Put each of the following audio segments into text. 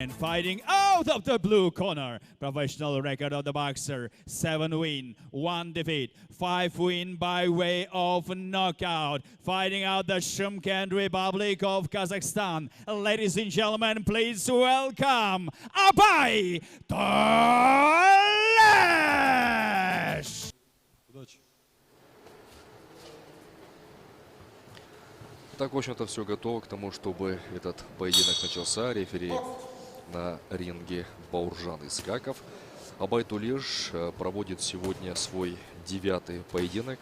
And fighting out of the blue corner, professional record of the boxer, 7 win, 1 defeat, 5 win by way of knockout, fighting out the Shymkent Republic of Kazakhstan. Ladies and gentlemen, please welcome Abay Tulesh! Так, в общем-то, все готово к тому, чтобы этот поединок начался. Рефери на ринге Бауржан Искаков. Абай Тулеш проводит сегодня свой 9-й поединок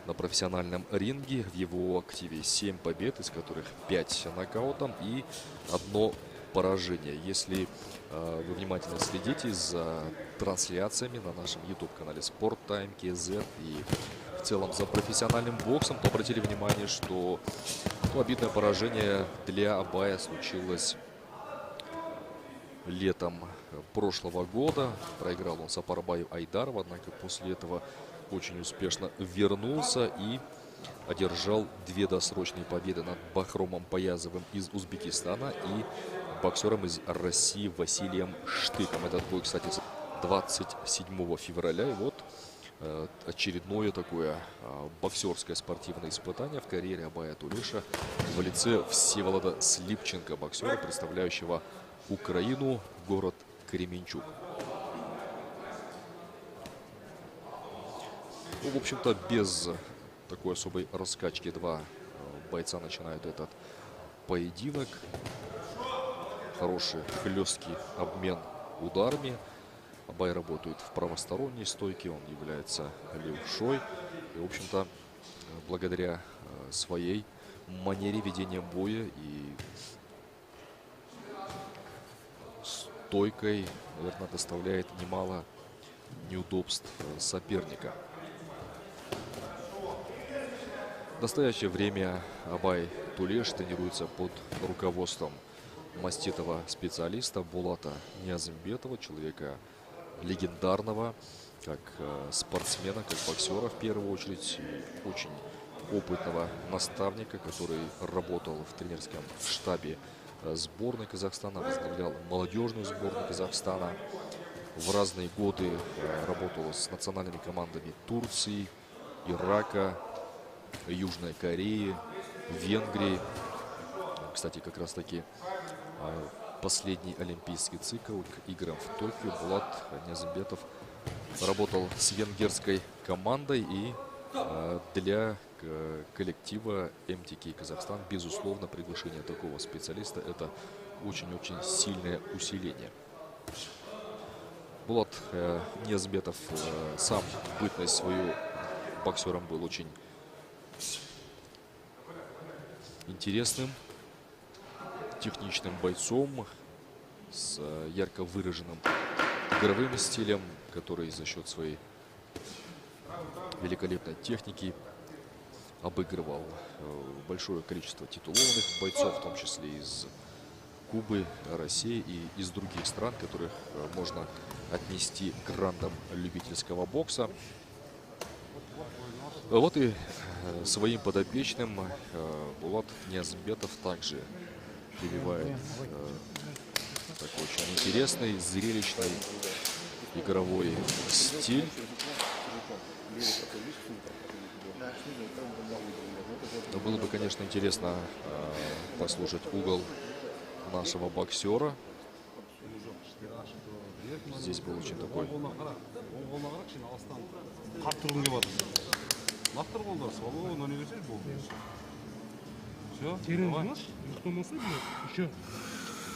на профессиональном ринге. В его активе 7 побед, из которых 5 нокаутом и 1 поражение. Если вы внимательно следите за трансляциями на нашем YouTube-канале Sport Time KZ и в целом за профессиональным боксом, то обратили внимание, что обидное поражение для Абая случилось летом прошлого года. Проиграл он Сапарбаю Айдарову, однако после этого очень успешно вернулся и одержал 2 досрочные победы над Бахромом Паязовым из Узбекистана и боксером из России Василием Штыком. Этот бой, кстати, 27 февраля. И вот очередное такое боксерское спортивное испытание в карьере Абая Тулеша в лице Всеволода Слипченко, боксера, представляющего Украину, город Кременчуг. Ну, в общем-то, без такой особой раскачки 2 бойца начинают этот поединок. Хороший хлесткий обмен ударами. Абай работает в правосторонней стойке, он является левшой. И, в общем-то, благодаря своей манере ведения боя и стойкой, наверное, доставляет немало неудобств соперника. В настоящее время Абай Тулеш тренируется под руководством маститого специалиста Булата Ниязымбетова, человека легендарного, как спортсмена, как боксера в первую очередь, очень опытного наставника, который работал в тренерском штабе сборной Казахстана, возглавлял молодежную сборную Казахстана. В разные годы работал с национальными командами Турции, Ирака, Южной Кореи, Венгрии. Кстати, как раз таки последний олимпийский цикл к играм в Токио Булат Ниязымбетов работал с венгерской командой, и для коллектива МТК Казахстан, безусловно, приглашение такого специалиста — это очень-очень сильное усиление. Булат Ниязымбетов сам бытность свою боксером был очень интересным, техничным бойцом с ярко выраженным игровым стилем, который за счет своей великолепной техники обыгрывал большое количество титулованных бойцов, в том числе из Кубы, России и из других стран, которых можно отнести к грандам любительского бокса. Вот и своим подопечным Булат Ниязымбетов также прививает такой очень интересный, зрелищный игровой стиль. Но было бы, конечно, интересно послушать угол нашего боксера. Здесь был очень такой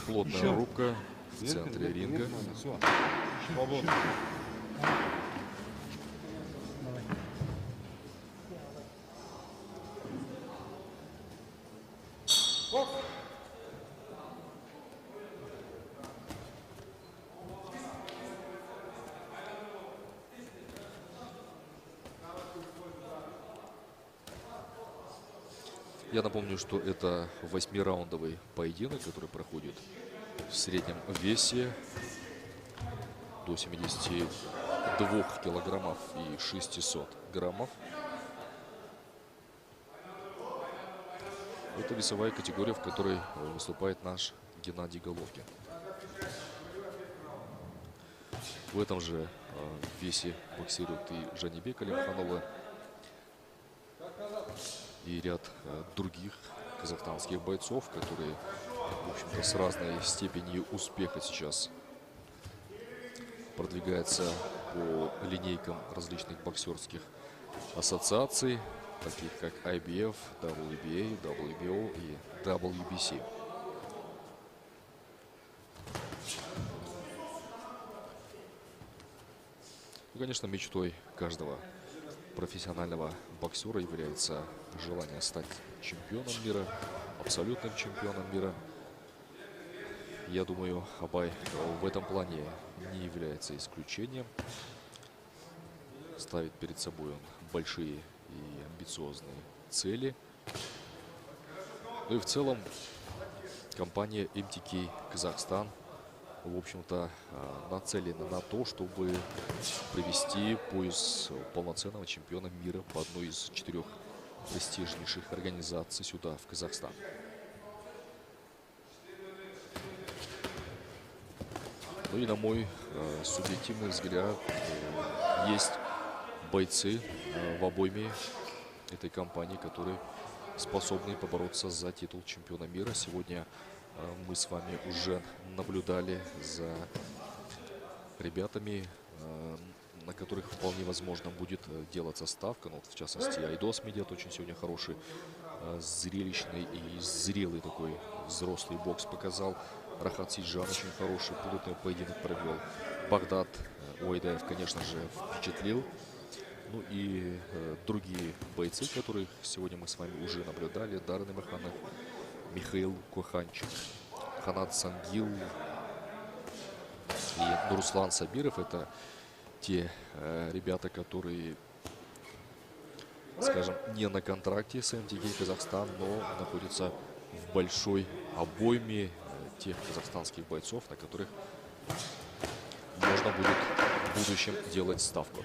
плотная рубка в центре ринга. Я напомню, что это 8-раундовый поединок, который проходит в среднем весе до 72 килограммов и 600 граммов. Это весовая категория, в которой выступает наш Геннадий Головкин. В этом же весе боксируют и Жанибек Алимханова, и ряд других казахстанских бойцов, которые, в общем-то, с разной степенью успеха сейчас продвигаются по линейкам различных боксерских ассоциаций, таких как IBF, WBA, WBO и WBC. И, конечно, мечтой каждого профессионального боксера является желание стать чемпионом мира, абсолютным чемпионом мира. Я думаю, Абай в этом плане не является исключением. Ставит перед собой он большие и амбициозные цели. Ну и в целом компания MTK Казахстан, в общем-то, нацелена на то, чтобы привести пояс полноценного чемпиона мира по одной из 4 престижнейших организаций сюда, в Казахстан. Ну и на мой субъективный взгляд, есть бойцы в обойме этой компании, которые способны побороться за титул чемпиона мира. Сегодня мы с вами уже наблюдали за ребятами, на которых вполне возможно будет делаться ставка. Ну, вот, в частности, Айдос Медиат очень сегодня хороший, зрелищный и зрелый такой взрослый бокс показал. Рахат Сиджан очень хороший, плотный поединок провел. Багдад Уайдаев, конечно же, впечатлил. Ну и другие бойцы, которых сегодня мы с вами уже наблюдали. Даррен Эмирханов, Михаил Коханчик, Ханат Сангил и Нурслан Сабиров. Это те ребята, которые, скажем, не на контракте с MTK Казахстан, но находятся в большой обойме тех казахстанских бойцов, на которых можно будет в будущем делать ставку.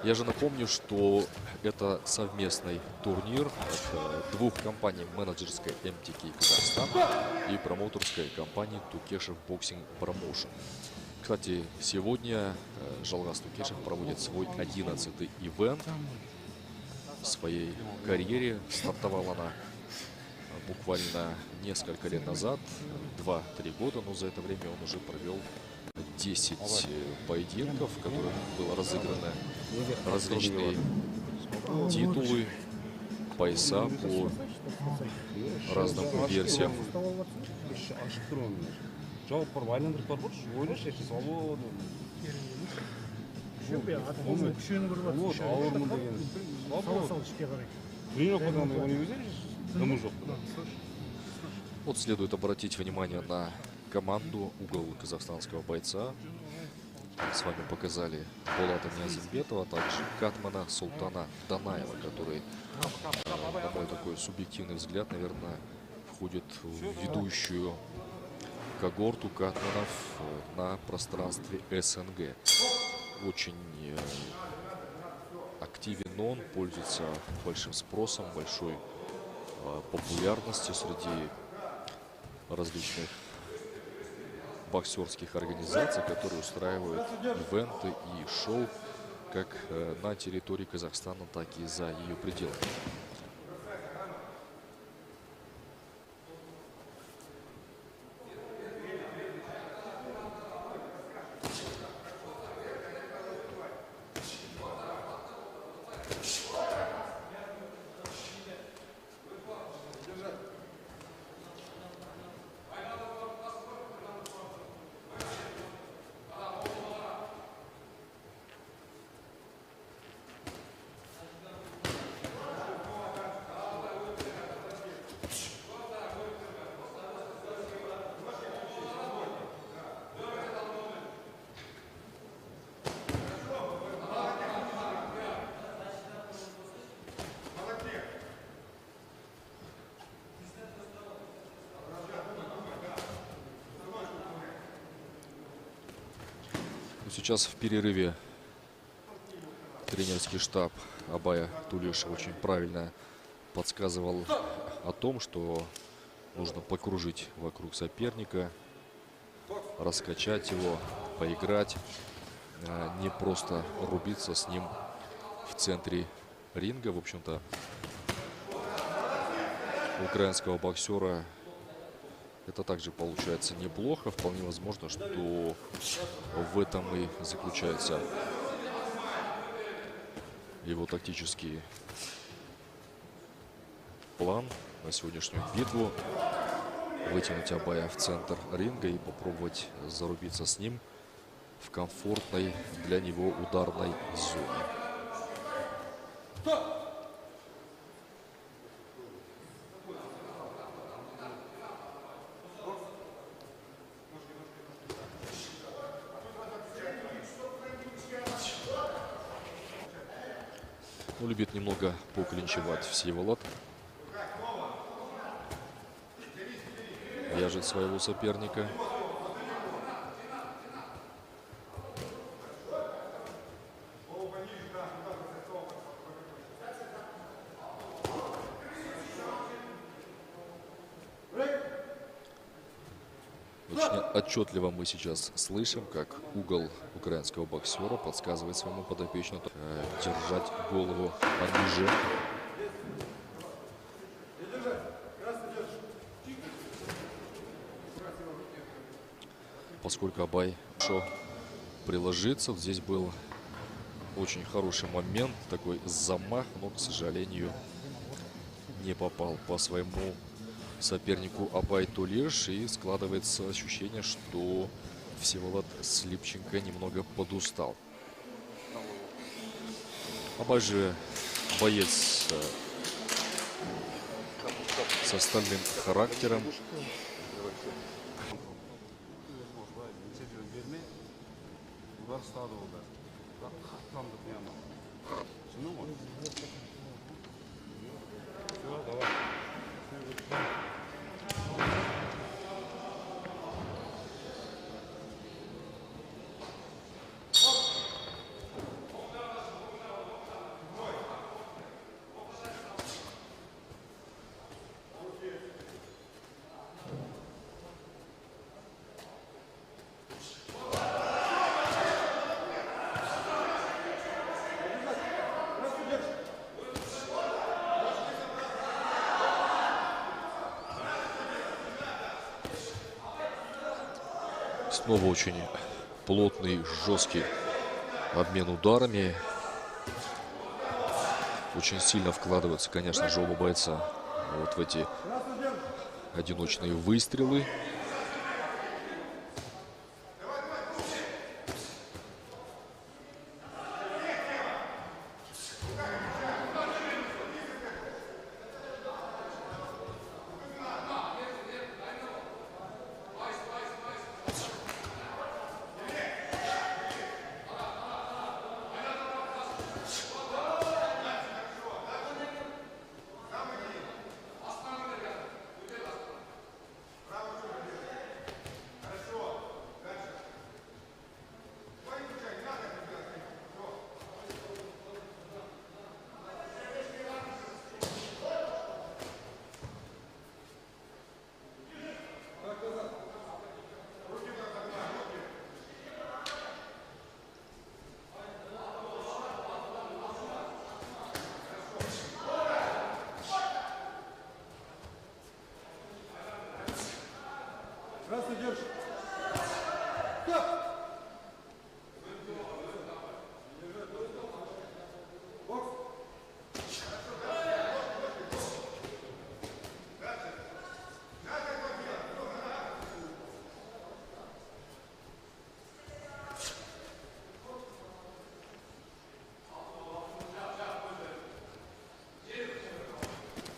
Я же напомню, что это совместный турнир от 2 компаний: менеджерской MTK Казахстан и промоутерской компании Тукешев Боксинг Промоушен. Кстати, сегодня Жалгас Тукешев проводит свой 11-й ивент в своей карьере. Стартовала она буквально несколько лет назад, 2-3 года, но за это время он уже провел 10 поединков, в которых было разыграно различные титулы, пояса по разным версиям. Вот следует обратить внимание на команду, угол казахстанского бойца. С вами показали Булата Ниязымбетова, а также Катмана Султана Данаева, который, на мой такой субъективный взгляд, наверное, входит в ведущую когорту катманов на пространстве СНГ. Очень активен он, пользуется большим спросом, большой популярностью среди различных боксерских организаций, которые устраивают ивенты и шоу как на территории Казахстана, так и за ее пределами. Сейчас в перерыве тренерский штаб Абая Тулешева очень правильно подсказывал о том, что Нужно покружить вокруг соперника, раскачать его, поиграть. Не просто рубиться с ним в центре ринга. В общем-то, у украинского боксера это также получается неплохо. Вполне возможно, что в этом и заключается его тактический план на сегодняшнюю битву. Вытянуть Абая в центр ринга и попробовать зарубиться с ним в комфортной для него ударной зоне. Ну, любит немного поклинчевать Всеволод. Вяжет своего соперника. Очень отчетливо мы сейчас слышим, как угол украинского боксера подсказывает своему подопечному держать голову пониже. Поскольку Абай хорошо приложится, вот здесь был очень хороший момент, такой замах, но, к сожалению, не попал по своему сопернику Абай Тулеш. И складывается ощущение, что Всеволод Слипченко немного подустал. Абай же боец со стальным характером. Снова очень плотный, жесткий обмен ударами. Очень сильно вкладываются, конечно же, оба бойца вот в эти одиночные выстрелы.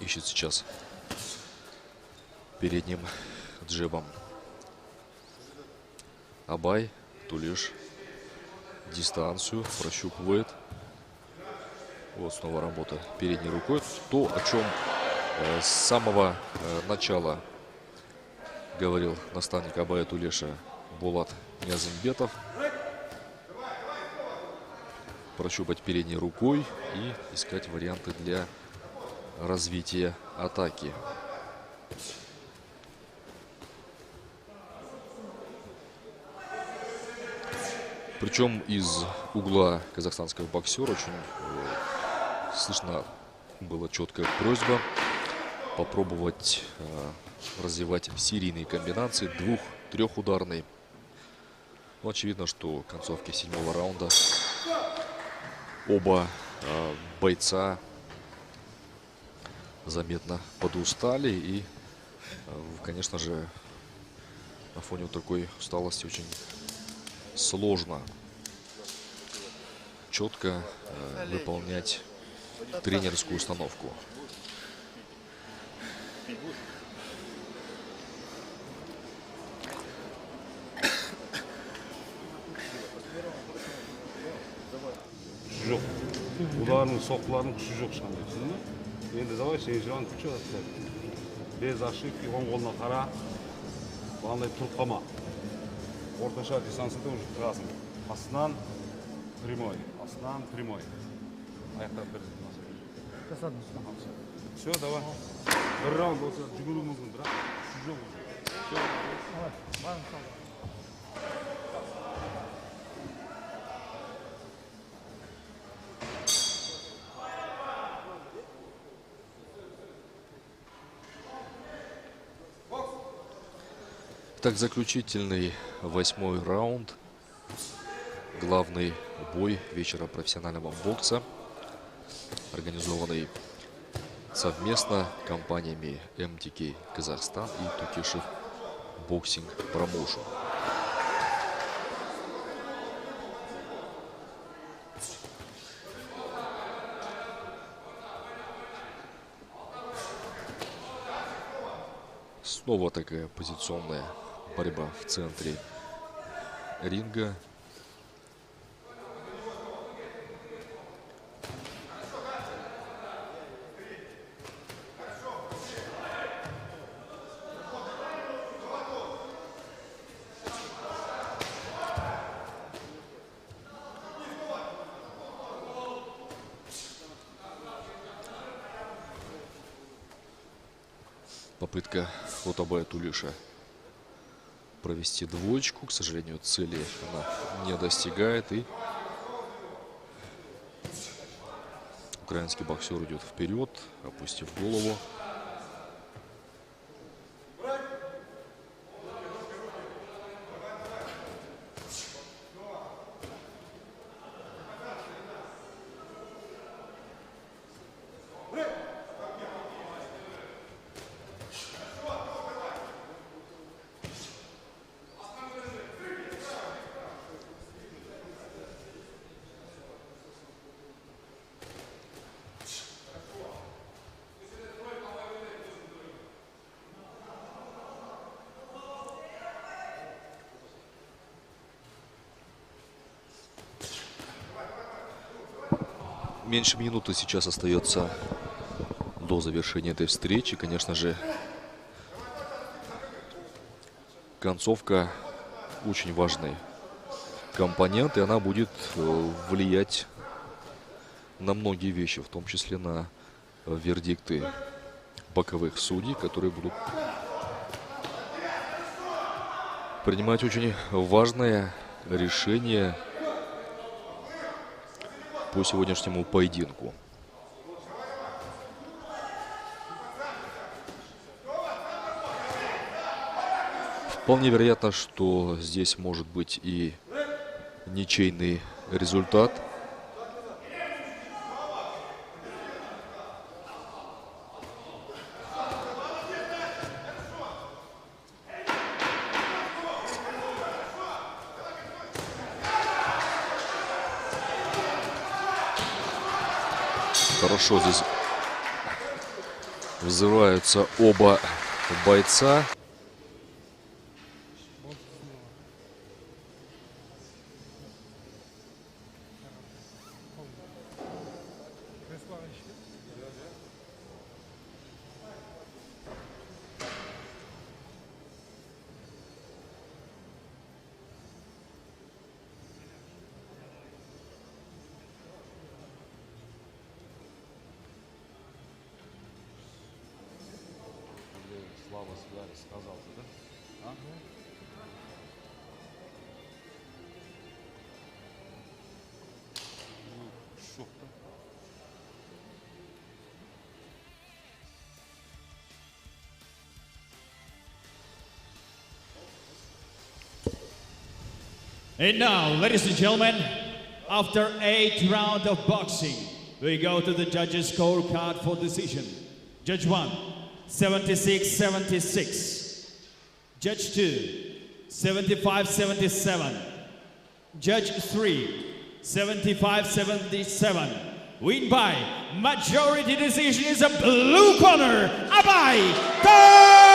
Ищет сейчас передним джебом Абай. Тулеш дистанцию прощупывает. Вот снова работа передней рукой. То, о чем с самого начала говорил наставник Абая Тулеша Булат Ниязымбетов. Прощупать передней рукой и искать варианты для развития атаки. Причем из угла казахстанского боксера очень слышно была четкая просьба попробовать развивать серийные комбинации, двух-трехударные. Но очевидно, что к концовке 7-го раунда оба бойца заметно подустали. И, конечно же, на фоне вот такой усталости очень сложно четко выполнять тренерскую установку. Жоқ. Ularning soqlarning kuchi жоқ ешқандай, түсіндің бе? Енді давай сегізінші раунд күші атты. Без ошибки, оң қолына қара. Бағандай тұрып қалма. Орташа дистанцияда уже тұрасың. Астынан прямой, астынан прямой. Аяқтар бір. Все, давай. Бір раунд болса жүгіру мүмкін, бірақ күші жоқ уже. Так, заключительный 8-й раунд. Главный бой вечера профессионального бокса, организованный совместно компаниями МТК Казахстан и Тукишев Боксинг Промоушен. Снова такая позиционная борьба в центре ринга. Попытка Хотабая Тулиша провести двоечку. К сожалению, цели она не достигает. И украинский боксер идет вперед, опустив голову. Меньше минуты сейчас остается до завершения этой встречи. Конечно же, концовка очень важный компонент, и она будет влиять на многие вещи, в том числе на вердикты боковых судей, которые будут принимать очень важное решение по сегодняшнему поединку. Вполне вероятно, что здесь может быть и ничейный результат. Хорошо здесь взрываются оба бойца. Слава связь сказал-то, да? А? And now, ladies and gentlemen, after 8 rounds of boxing, we go to the judges' scorecard for decision. Judge 1, 76-76. Judge 2, 75-77. Judge 3, 75-77. Win by majority decision is a blue corner, Abhay Khan!